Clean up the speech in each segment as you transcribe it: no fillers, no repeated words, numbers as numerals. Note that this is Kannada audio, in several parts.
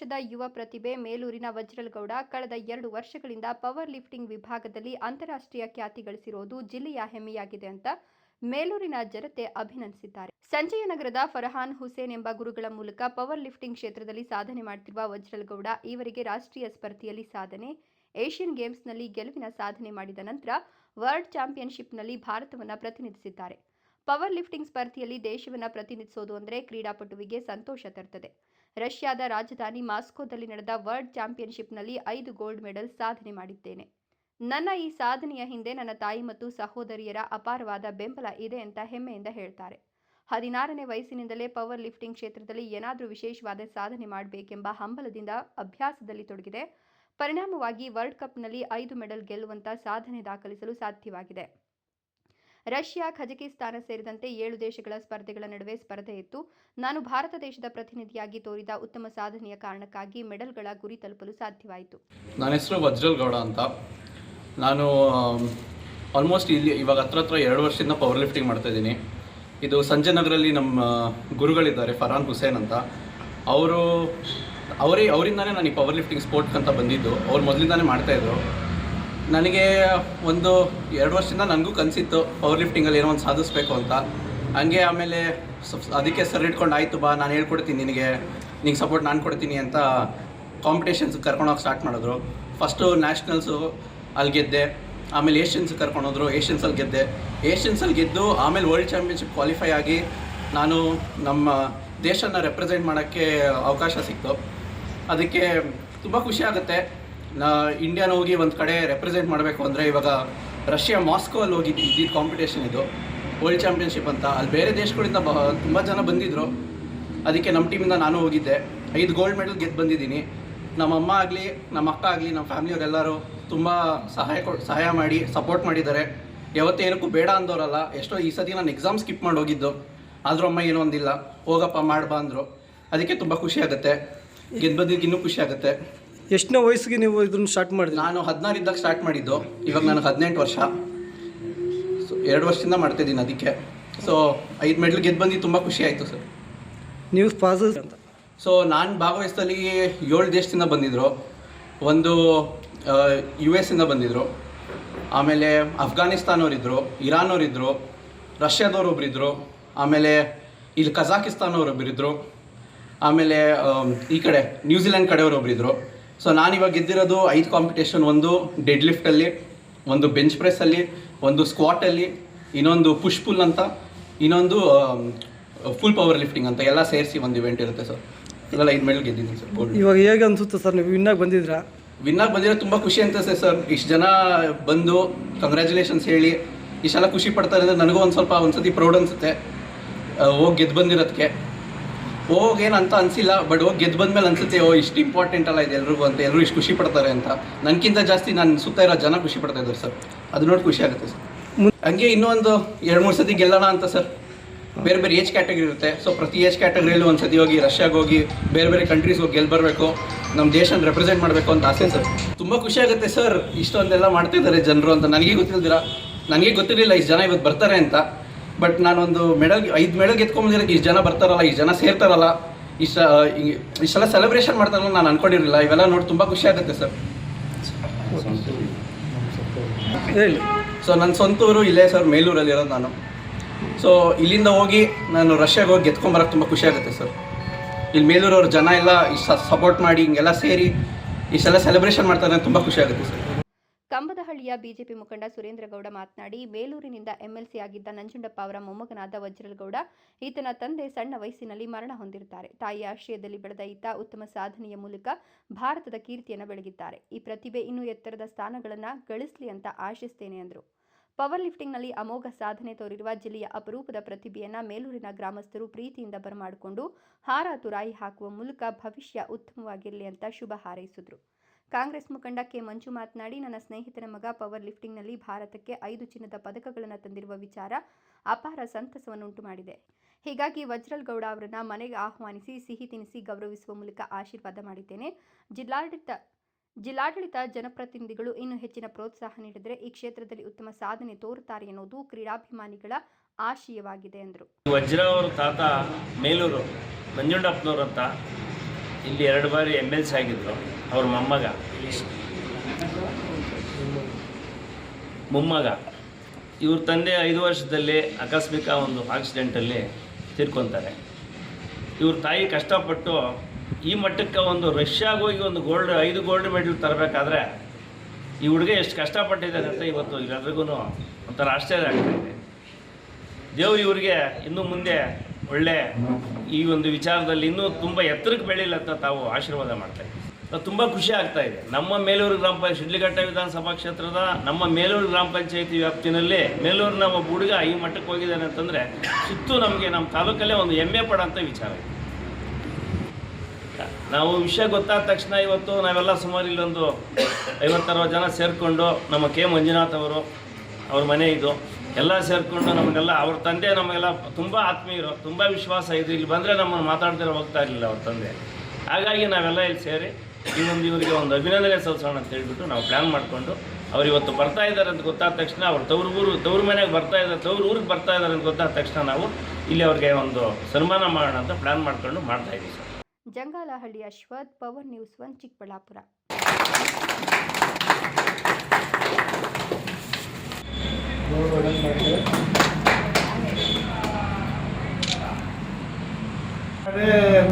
ವರ್ಷದ ಯುವ ಪ್ರತಿಭೆ ಮೇಲೂರಿನ ವಜ್ರಲ್ಗೌಡ ಕಳೆದ 2 ವರ್ಷಗಳಿಂದ ಪವರ್ ಲಿಫ್ಟಿಂಗ್ ವಿಭಾಗದಲ್ಲಿ ಅಂತಾರಾಷ್ಟ್ರೀಯ ಖ್ಯಾತಿ ಗಳಿಸಿರುವುದು ಜಿಲ್ಲೆಯ ಹೆಮ್ಮೆಯಾಗಿದೆ ಅಂತ ಮೇಲೂರಿನ ಜನತೆ ಅಭಿನಂದಿಸಿದ್ದಾರೆ. ಸಂಜಯನಗರದ ಫರಹಾನ್ ಹುಸೇನ್ ಎಂಬ ಗುರುಗಳ ಮೂಲಕ ಪವರ್ ಲಿಫ್ಟಿಂಗ್ ಕ್ಷೇತ್ರದಲ್ಲಿ ಸಾಧನೆ ಮಾಡುತ್ತಿರುವ ವಜ್ರಲ್ಗೌಡ ಈವರೆಗೆ ರಾಷ್ಟ್ರೀಯ ಸ್ಪರ್ಧೆಯಲ್ಲಿ ಸಾಧನೆ, ಏಷ್ಯನ್ ಗೇಮ್ಸ್ನಲ್ಲಿ ಗೆಲುವಿನ ಸಾಧನೆ ಮಾಡಿದ ನಂತರ ವರ್ಲ್ಡ್ ಚಾಂಪಿಯನ್ಶಿಪ್ನಲ್ಲಿ ಭಾರತವನ್ನು ಪ್ರತಿನಿಧಿಸಿದ್ದಾರೆ. ಪವರ್ ಲಿಫ್ಟಿಂಗ್ ಸ್ಪರ್ಧೆಯಲ್ಲಿ ದೇಶವನ್ನು ಪ್ರತಿನಿಧಿಸೋದು ಅಂದರೆ ಕ್ರೀಡಾಪಟುವಿಗೆ ಸಂತೋಷ ತರುತ್ತದೆ. ರಷ್ಯಾದ ರಾಜಧಾನಿ ಮಾಸ್ಕೋದಲ್ಲಿ ನಡೆದ ವರ್ಲ್ಡ್ ಚಾಂಪಿಯನ್ಶಿಪ್ನಲ್ಲಿ 5 ಗೋಲ್ಡ್ ಮೆಡಲ್ ಸಾಧನೆ ಮಾಡಿದ್ದೇನೆ. ನನ್ನ ಈ ಸಾಧನೆಯ ಹಿಂದೆ ನನ್ನ ತಾಯಿ ಮತ್ತು ಸಹೋದರಿಯರ ಅಪಾರವಾದ ಬೆಂಬಲ ಇದೆ ಅಂತ ಹೆಮ್ಮೆಯಿಂದ ಹೇಳ್ತಾರೆ. 16ನೇ ವಯಸ್ಸಿನಿಂದಲೇ ಪವರ್ ಲಿಫ್ಟಿಂಗ್ ಕ್ಷೇತ್ರದಲ್ಲಿ ಏನಾದರೂ ವಿಶೇಷವಾದ ಸಾಧನೆ ಮಾಡಬೇಕೆಂಬ ಹಂಬಲದಿಂದ ಅಭ್ಯಾಸದಲ್ಲಿ ತೊಡಗಿದೆ. ಪರಿಣಾಮವಾಗಿ ವರ್ಲ್ಡ್ ಕಪ್ನಲ್ಲಿ 5 ಮೆಡಲ್ ಗೆಲ್ಲುವಂತ ಸಾಧನೆ ದಾಖಲಿಸಲು ಸಾಧ್ಯವಾಗಿದೆ. ರಷ್ಯಾ, ಕಜಕಿಸ್ತಾನ ಸೇರಿದಂತೆ 7 ದೇಶಗಳ ಸ್ಪರ್ಧೆಗಳ ನಡುವೆ ಸ್ಪರ್ಧೆ ಇತ್ತು. ನಾನು ಭಾರತ ದೇಶದ ಪ್ರತಿನಿಧಿಯಾಗಿ ತೋರಿದ ಉತ್ತಮ ಸಾಧನೆಯ ಕಾರಣಕ್ಕಾಗಿ ಮೆಡಲ್ಗಳ ಗುರಿ ತಲುಪಲು ಸಾಧ್ಯವಾಯಿತು. ನನ್ನ ಹೆಸರು ವಜ್ರಲ್ಗೌಡ ಅಂತ. ನಾನು ಆಲ್ಮೋಸ್ಟ್ ಇವಾಗ ಹತ್ರ 2 ವರ್ಷದಿಂದ ಪವರ್ ಲಿಫ್ಟಿಂಗ್ ಮಾಡ್ತಾ ಇದ್ದೀನಿ. ಇದು ಸಂಜಯನಗರಲ್ಲಿ ನಮ್ಮ ಗುರುಗಳಿದ್ದಾರೆ, ಫರಾನ್ ಹುಸೇನ್ ಅಂತ. ಅವರಿಂದಾನೇ ನಾನು ಈ ಪವರ್ ಲಿಫ್ಟಿಂಗ್ ಸ್ಪೋರ್ಟ್ಸ್ ಅಂತ ಬಂದಿದ್ದು. ಅವ್ರು ಮೊದಲಿಂದಾನೇ ಮಾಡ್ತಾಯಿದ್ರು. ನನಗೆ 2 ವರ್ಷದಿಂದ ನನಗೂ ಕನಸಿತ್ತು ಪವರ್ ಲಿಫ್ಟಿಂಗಲ್ಲಿ ಏನೋ ಒಂದು ಸಾಧಿಸಬೇಕು ಅಂತ. ಹಂಗೆ ಆಮೇಲೆ ಅದಕ್ಕೆ ಸರ್ ಇಟ್ಕೊಂಡು ಆಯಿತು ಬಾ, ನಾನು ಹೇಳ್ಕೊಡ್ತೀನಿ ನಿನಗೆ ಸಪೋರ್ಟ್ ನಾನು ಕೊಡ್ತೀನಿ ಅಂತ ಕಾಂಪಿಟೇಷನ್ಸ್ ಕರ್ಕೊಂಡೋಗಿ ಸ್ಟಾರ್ಟ್ ಮಾಡಿದ್ರು. ಫಸ್ಟು ನ್ಯಾಷನಲ್ಸು ಅಲ್ಲಿ ಗೆದ್ದೆ, ಆಮೇಲೆ ಏಷ್ಯನ್ಸ್ ಕರ್ಕೊಂಡೋದ್ರು, ಏಷ್ಯನ್ಸಲ್ಲಿ ಗೆದ್ದು ಆಮೇಲೆ ವರ್ಲ್ಡ್ ಚಾಂಪಿಯನ್ಶಿಪ್ ಕ್ವಾಲಿಫೈ ಆಗಿ ನಾನು ನಮ್ಮ ದೇಶನ ರೆಪ್ರೆಸೆಂಟ್ ಮಾಡೋಕ್ಕೆ ಅವಕಾಶ ಸಿಕ್ತು. ಅದಕ್ಕೆ ತುಂಬ ಖುಷಿ ಆಗುತ್ತೆ. ಇಂಡಿಯಾನ ಹೋಗಿ ಒಂದು ಕಡೆ ರೆಪ್ರೆಸೆಂಟ್ ಮಾಡಬೇಕು ಅಂದರೆ ಇವಾಗ ರಷ್ಯಾ ಮಾಸ್ಕೋ ಅಲ್ಲಿ ಹೋಗಿ ಇದ್ದಿದ್ದು ಕಾಂಪಿಟೇಷನ್ ಇದು ವರ್ಲ್ಡ್ ಚಾಂಪಿಯನ್ಶಿಪ್ ಅಂತ. ಅಲ್ಲಿ ಬೇರೆ ದೇಶಗಳಿಂದ ತುಂಬ ಜನ ಬಂದಿದ್ದರು. ಅದಕ್ಕೆ ನಮ್ಮ ಟೀಮಿಂದ ನಾನು ಹೋಗಿದ್ದೆ. 5 ಗೋಲ್ಡ್ ಮೆಡಲ್ ಗೆದ್ದು ಬಂದಿದ್ದೀನಿ. ನಮ್ಮ ಅಮ್ಮ ಆಗಲಿ, ನಮ್ಮ ಅಕ್ಕ ಆಗಲಿ, ನಮ್ಮ ಫ್ಯಾಮಿಲಿಯವರೆಲ್ಲರೂ ತುಂಬ ಸಹಾಯ ಮಾಡಿ ಸಪೋರ್ಟ್ ಮಾಡಿದ್ದಾರೆ. ಯಾವತ್ತೇನಕ್ಕೂ ಬೇಡ ಅಂದವರಲ್ಲ. ಎಷ್ಟೋ ಈ ಸತಿ ನಾನು ಎಕ್ಸಾಮ್ ಸ್ಕಿಪ್ ಮಾಡಿ ಹೋಗಿದ್ದು, ಆದರೂ ಅಮ್ಮ ಏನೋ ಒಂದಿಲ್ಲ, ಹೋಗಪ್ಪ ಮಾಡಬಾ ಅಂದರು. ಅದಕ್ಕೆ ತುಂಬ ಖುಷಿ ಆಗುತ್ತೆ. ಗೆದ್ದು ಬಂದಿದ್ದಕ್ಕೆ ಇನ್ನೂ ಖುಷಿ ಆಗುತ್ತೆ. ಎಷ್ಟನೇ ವಯಸ್ಸಿಗೆ ನೀವು ಇದನ್ನು ಸ್ಟಾರ್ಟ್ ಮಾಡಿದ್ರಿ? ನಾನು 16 ಇದ್ದಾಗ ಸ್ಟಾರ್ಟ್ ಮಾಡಿದ್ದು. ಇವಾಗ ನನಗೆ 18 ವರ್ಷ. 2 ವರ್ಷದಿಂದ ಮಾಡ್ತಾಯಿದ್ದೀನಿ. ಅದಕ್ಕೆ 5 ಮೆಡಲ್ ಗೆದ್ದು ಬಂದು ತುಂಬ ಖುಷಿ ಆಯಿತು ಸರ್. ನೀವು ಸ್ಪಾನ್ಸರ್ ಅಂತ ನಾನು ಭಾಗವಹಿಸದಲ್ಲಿ 7 ದೇಶದಿಂದ ಬಂದಿದ್ದರು. ಒಂದು US ಇಂದ ಬಂದಿದ್ದರು, ಆಮೇಲೆ ಅಫ್ಘಾನಿಸ್ತಾನವರಿದ್ದರು, ಇರಾನವರಿದ್ದರು, ರಷ್ಯಾದವ್ರು ಒಬ್ಬರಿದ್ದರು, ಆಮೇಲೆ ಇಲ್ಲಿ ಕಜಾಕಿಸ್ತಾನವರೊಬ್ಬರಿದ್ದರು, ಆಮೇಲೆ ಈ ಕಡೆ ನ್ಯೂಜಿಲೆಂಡ್ ಕಡೆಯವರು ಒಬ್ಬರಿದ್ದರು. ನಾನಿವಾಗ ಗೆದ್ದಿರೋದು 5 ಕಾಂಪಿಟೇಷನ್. ಒಂದು ಡೆಡ್ ಲಿಫ್ಟಲ್ಲಿ, ಒಂದು ಬೆಂಚ್ ಪ್ರೆಸ್ಸಲ್ಲಿ, ಒಂದು ಸ್ಕ್ವಾಟಲ್ಲಿ, ಇನ್ನೊಂದು ಪುಷ್ ಪುಲ್ ಅಂತ, ಇನ್ನೊಂದು ಫುಲ್ ಪವರ್ ಲಿಫ್ಟಿಂಗ್ ಅಂತ ಎಲ್ಲ ಸೇರಿಸಿ ಒಂದು ಇವೆಂಟ್ ಇರುತ್ತೆ ಸರ್. ಇದೆಲ್ಲ 5 ಮೆಡಲ್ ಗೆದ್ದಿದ್ದೀನಿ ಸರ್. ಇವಾಗ ಹೇಗೆ ಅನಿಸುತ್ತೆ ಸರ್, ನೀವು ವಿನ್ನಾಗಿ ಬಂದಿದ್ದೀರಾ? ವಿನ್ನಾಗಿ ಬಂದಿರೋ ತುಂಬ ಖುಷಿ ಅನಿಸುತ್ತೆ ಸರ್. ಇಷ್ಟು ಜನ ಬಂದು ಕಂಗ್ರ್ಯಾಚುಲೇಷನ್ಸ್ ಹೇಳಿ ಇಷ್ಟೆಲ್ಲ ಖುಷಿ ಪಡ್ತಾರೆ ಅಂದರೆ ನನಗೂ ಒಂದು ಸತಿ ಪ್ರೌಡ್ ಅನಿಸುತ್ತೆ. ಹೋಗಿ ಗೆದ್ದು ಬಂದಿರೋದಕ್ಕೆ ಹೋಗೇನಂತ ಅನಿಸಿಲ್ಲ, ಬಟ್ ಹೋಗಿ ಗೆದ್ದು ಬಂದಮೇಲೆ ಅನಿಸುತ್ತೆ ಇಷ್ಟು ಇಂಪಾರ್ಟೆಂಟ್ ಅಲ್ಲ ಇದು ಎಲ್ರಿಗೂ ಅಂತ, ಎಲ್ಲರೂ ಇಷ್ಟು ಖುಷಿ ಪಡ್ತಾರೆ ಅಂತ. ನನಗಿಂತ ಜಾಸ್ತಿ ನಾನು ಸುತ್ತ ಇರೋ ಜನ ಖುಷಿ ಪಡ್ತಾ ಇದ್ದಾರೆ ಸರ್. ಅದು ನೋಡಿ ಖುಷಿ ಆಗುತ್ತೆ ಸರ್. ಹಂಗೆ ಇನ್ನೊಂದು 2-3 ಸತಿ ಗೆಲ್ಲೋಣ ಅಂತ ಸರ್. ಬೇರೆ ಬೇರೆ ಏಜ್ ಕ್ಯಾಟಗರಿ ಇರುತ್ತೆ. ಪ್ರತಿ ಏಜ್ ಕ್ಯಾಟಗರಿಯಲ್ಲೂ ಒಂದು ಸತಿ ಹೋಗಿ ರಷ್ಯಾಗೆ ಹೋಗಿ ಬೇರೆ ಬೇರೆ ಕಂಟ್ರೀಸ್ ಹೋಗಿ ಗೆದ್ದು ಬರಬೇಕು, ನಮ್ಮ ದೇಶನ ರೆಪ್ರೆಸೆಂಟ್ ಮಾಡಬೇಕು ಅಂತ ಆಸೆ ಸರ್. ತುಂಬ ಖುಷಿ ಆಗುತ್ತೆ ಸರ್. ಇಷ್ಟೊಂದೆಲ್ಲ ಮಾಡ್ತಿದ್ದಾರೆ ಜನರು ಅಂತ ನನಗೆ ಗೊತ್ತಿರಲಿಲ್ಲ ಇಷ್ಟು ಜನ ಇವತ್ತು ಬರ್ತಾರೆ ಅಂತ. ಬಟ್ ನಾನೊಂದು 5 ಮೆಡಲ್ ಗೆದ್ಕೊಂಬಂದಿರೋಕ್ಕೆ ಇಷ್ಟು ಜನ ಬರ್ತಾರಲ್ಲ, ಇಷ್ಟು ಜನ ಸೇರ್ತಾರಲ್ಲ, ಇಷ್ಟೆಲ್ಲ ಸೆಲೆಬ್ರೇಷನ್ ಮಾಡ್ತಾರಲ್ಲ, ನಾನು ಅಂದ್ಕೊಂಡಿರಲಿಲ್ಲ. ಇವೆಲ್ಲ ನೋಡಿ ತುಂಬ ಖುಷಿ ಆಗುತ್ತೆ ಸರ್. ಹೇಳಿ. ನನ್ನ ಸ್ವಂತೂರು ಇಲ್ಲೇ ಸರ್, ಮೇಲೂರಲ್ಲಿರೋದು ನಾನು. ಇಲ್ಲಿಂದ ಹೋಗಿ ನಾನು ರಷ್ಯಾಗೆ ಹೋಗಿ ಗೆದ್ಕೊಂಬರೋಕ್ಕೆ ತುಂಬ ಖುಷಿ ಆಗುತ್ತೆ ಸರ್. ಇಲ್ಲಿ ಮೇಲೂರವ್ರ ಜನ ಎಲ್ಲ ಇಷ್ಟು ಸಪೋರ್ಟ್ ಮಾಡಿ ಹಿಂಗೆಲ್ಲ ಸೇರಿ ಇಷ್ಟೆಲ್ಲ ಸೆಲೆಬ್ರೇಷನ್ ಮಾಡ್ತಾರೆ, ತುಂಬ ಖುಷಿ ಆಗುತ್ತೆ ಸರ್. ಕಂಬದಹಳ್ಳಿಯ ಬಿಜೆಪಿ ಮುಖಂಡ ಸುರೇಂದ್ರಗೌಡ ಮಾತನಾಡಿ, ಬೇಲೂರಿನಿಂದ ಎಂಎಲ್ಸಿ ಆಗಿದ್ದ ನಂಜುಂಡಪ್ಪ ಅವರ ಮೊಮ್ಮಗನಾದ ವಜ್ರಲ್ಗೌಡ, ಈತನ ತಂದೆ ಸಣ್ಣ ವಯಸ್ಸಿನಲ್ಲಿ ಮರಣ ಹೊಂದಿರುತ್ತಾರೆ. ತಾಯಿಯ ಆಶ್ರಯದಲ್ಲಿ ಬೆಳೆದ ಈತ ಉತ್ತಮ ಸಾಧನೆಯ ಮೂಲಕ ಭಾರತದ ಕೀರ್ತಿಯನ್ನು ಬೆಳಗಿದ್ದಾರೆ. ಈ ಪ್ರತಿಭೆ ಇನ್ನೂ ಎತ್ತರದ ಸ್ಥಾನಗಳನ್ನು ಗಳಿಸಲಿ ಅಂತ ಆಶಿಸ್ತೇನೆ ಎಂದರು. ಪವರ್ ಲಿಫ್ಟಿಂಗ್ನಲ್ಲಿ ಅಮೋಘ ಸಾಧನೆ ತೋರಿರುವ ಜಿಲ್ಲೆಯ ಅಪರೂಪದ ಪ್ರತಿಭೆಯನ್ನ ಮೇಲೂರಿನ ಗ್ರಾಮಸ್ಥರು ಪ್ರೀತಿಯಿಂದ ಬರಮಾಡಿಕೊಂಡು ಹಾರ ತುರಾಯಿ ಹಾಕುವ ಮೂಲಕ ಭವಿಷ್ಯ ಉತ್ತಮವಾಗಿರಲಿ ಅಂತ ಶುಭ ಹಾರೈಸಿದರು. ಕಾಂಗ್ರೆಸ್ ಮುಖಂಡ ಕೆ ಮಂಜು ಮಾತನಾಡಿ, ನನ್ನ ಸ್ನೇಹಿತನ ಮಗ ಪವರ್ ಲಿಫ್ಟಿಂಗ್ನಲ್ಲಿ ಭಾರತಕ್ಕೆ 5 ಚಿನ್ನದ ಪದಕಗಳನ್ನು ತಂದಿರುವ ವಿಚಾರ ಅಪಾರ ಸಂತಸವನ್ನುಂಟು ಮಾಡಿದೆ. ಹೀಗಾಗಿ ವಜ್ರಲ್ಗೌಡ ಅವರನ್ನ ಮನೆಗೆ ಆಹ್ವಾನಿಸಿ ಸಿಹಿ ತಿನಿಸಿ ಗೌರವಿಸುವ ಮೂಲಕ ಆಶೀರ್ವಾದ ಮಾಡಿದ್ದೇನೆ. ಜಿಲ್ಲಾಡಳಿತ ಜನಪ್ರತಿನಿಧಿಗಳು ಇನ್ನೂ ಹೆಚ್ಚಿನ ಪ್ರೋತ್ಸಾಹ ನೀಡಿದರೆ ಈ ಕ್ಷೇತ್ರದಲ್ಲಿ ಉತ್ತಮ ಸಾಧನೆ ತೋರುತ್ತಾರೆ ಎನ್ನುವುದು ಕ್ರೀಡಾಭಿಮಾನಿಗಳ ಆಶಯವಾಗಿದೆ ಎಂದರು. ವಜ್ರ ಅವರ ತಾತ ಮೇಲೂರು ನಂಜುಂಡಪ್ಪನವರಂತ ಇಲ್ಲಿ 2 ಬಾರಿ MLC ಆಗಿದ್ದರು. ಅವ್ರ ಮೊಮ್ಮಗ ಇವ್ರ ತಂದೆ 5 ವರ್ಷದಲ್ಲಿ ಆಕಸ್ಮಿಕ ಒಂದು ಆಕ್ಸಿಡೆಂಟಲ್ಲಿ ತೀರ್ಕೊತಾರೆ. ಇವ್ರ ತಾಯಿ ಕಷ್ಟಪಟ್ಟು ಈ ಮಟ್ಟಕ್ಕೆ ಒಂದು ರಷ್ಯಾಗೆ ಹೋಗಿ ಒಂದು 5 ಗೋಲ್ಡ್ ಮೆಡಲ್ ತರಬೇಕಾದ್ರೆ ಈ ಹುಡುಗ ಎಷ್ಟು ಕಷ್ಟಪಟ್ಟಿದ್ದಾರೆ ಅಂತ ಇವತ್ತು ಎಲ್ಲರಿಗೂ ಒಂಥರ ಆಶ್ಚರ್ಯ ಆಗ್ತಾಯಿದೆ. ದೇವರು ಇವರಿಗೆ ಇನ್ನು ಮುಂದೆ ಒಳ್ಳೆ ಈ ಒಂದು ವಿಚಾರದಲ್ಲಿ ಇನ್ನೂ ತುಂಬ ಎತ್ತರಕ್ಕೆ ಬೆಳೀಲಿ ಅಂತ ತಾವು ಆಶೀರ್ವಾದ ಮಾಡ್ತಾಯಿದ್ದೀವಿ. ತುಂಬ ಖುಷಿ ಆಗ್ತಾಯಿದೆ. ನಮ್ಮ ಮೇಲೂರು ಗ್ರಾಮ ಪಂಚಾಯತ್ ಶಿಡ್ಲಘಟ್ಟ ವಿಧಾನಸಭಾ ಕ್ಷೇತ್ರದ ನಮ್ಮ ಮೇಲೂರು ಗ್ರಾಮ ಪಂಚಾಯತಿ ವ್ಯಾಪ್ತಿನಲ್ಲಿ ಮೇಲೂರಿನ ಒಬ್ಬ ಹುಡುಗ ಈ ಮಟ್ಟಕ್ಕೆ ಹೋಗಿದ್ದಾನೆ ಅಂತಂದರೆ ಸುತ್ತು ನಮಗೆ ನಮ್ಮ ತಾಲೂಕಲ್ಲೇ ಒಂದು ಹೆಮ್ಮೆ ಪಡೋಂಥ ವಿಚಾರ ಇದೆ. ನಾವು ವಿಷಯ ಗೊತ್ತಾದ ತಕ್ಷಣ ಇವತ್ತು ನಾವೆಲ್ಲ ಸುಮಾರು ಇಲ್ಲೊಂದು 50-60 ಜನ ಸೇರಿಕೊಂಡು ನಮ್ಮ ಕೆ ಮಂಜುನಾಥ್ ಅವರು ಅವ್ರ ಮನೆ ಇದು ಎಲ್ಲ ಸೇರಿಕೊಂಡು ನಮಗೆಲ್ಲ ಅವ್ರ ತಂದೆ ನಮಗೆಲ್ಲ ತುಂಬ ಆತ್ಮೀಯರು, ತುಂಬ ವಿಶ್ವಾಸ ಇದು. ಇಲ್ಲಿ ಬಂದರೆ ನಮ್ಮನ್ನು ಮಾತಾಡ್ತಿರೋ ಹೋಗ್ತಾ ಇರಲಿಲ್ಲ ಅವ್ರ ತಂದೆ. ಹಾಗಾಗಿ ನಾವೆಲ್ಲ ಇಲ್ಲಿ ಸೇರಿ ಇವರಿಗೆ ಒಂದು ಅಭಿನಂದನೆ ಸಲ್ಲಿಸೋಣ ಅಂತ ಹೇಳ್ಬಿಟ್ಟು ನಾವು ಪ್ಲ್ಯಾನ್ ಮಾಡಿಕೊಂಡು ಅವ್ರು ಇವತ್ತು ಬರ್ತಾ ಇದ್ದಾರೆ ಅಂತ ಗೊತ್ತಾದ ತಕ್ಷಣ ಅವ್ರ ತವ್ರ ಮನೆಗೆ ಬರ್ತಾ ಇದ್ದಾರೆ, ತವ್ರ ಊರಿಗೆ ಬರ್ತಾ ಇದ್ದಾರೆ ಅಂತ ಗೊತ್ತಾದ ತಕ್ಷಣ ನಾವು ಇಲ್ಲಿ ಅವ್ರಿಗೆ ಒಂದು ಸನ್ಮಾನ ಮಾಡೋಣ ಅಂತ ಪ್ಲ್ಯಾನ್ ಮಾಡ್ಕೊಂಡು ಮಾಡ್ತಾಯಿದ್ದೀವಿ sir. Jangalahalli Ashwath, power news 1 Chikkaballapur.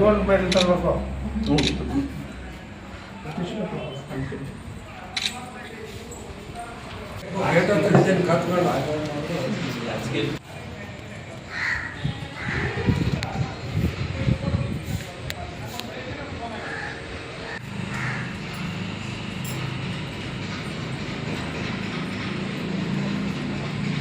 Gold medal ತರಬೇಕು.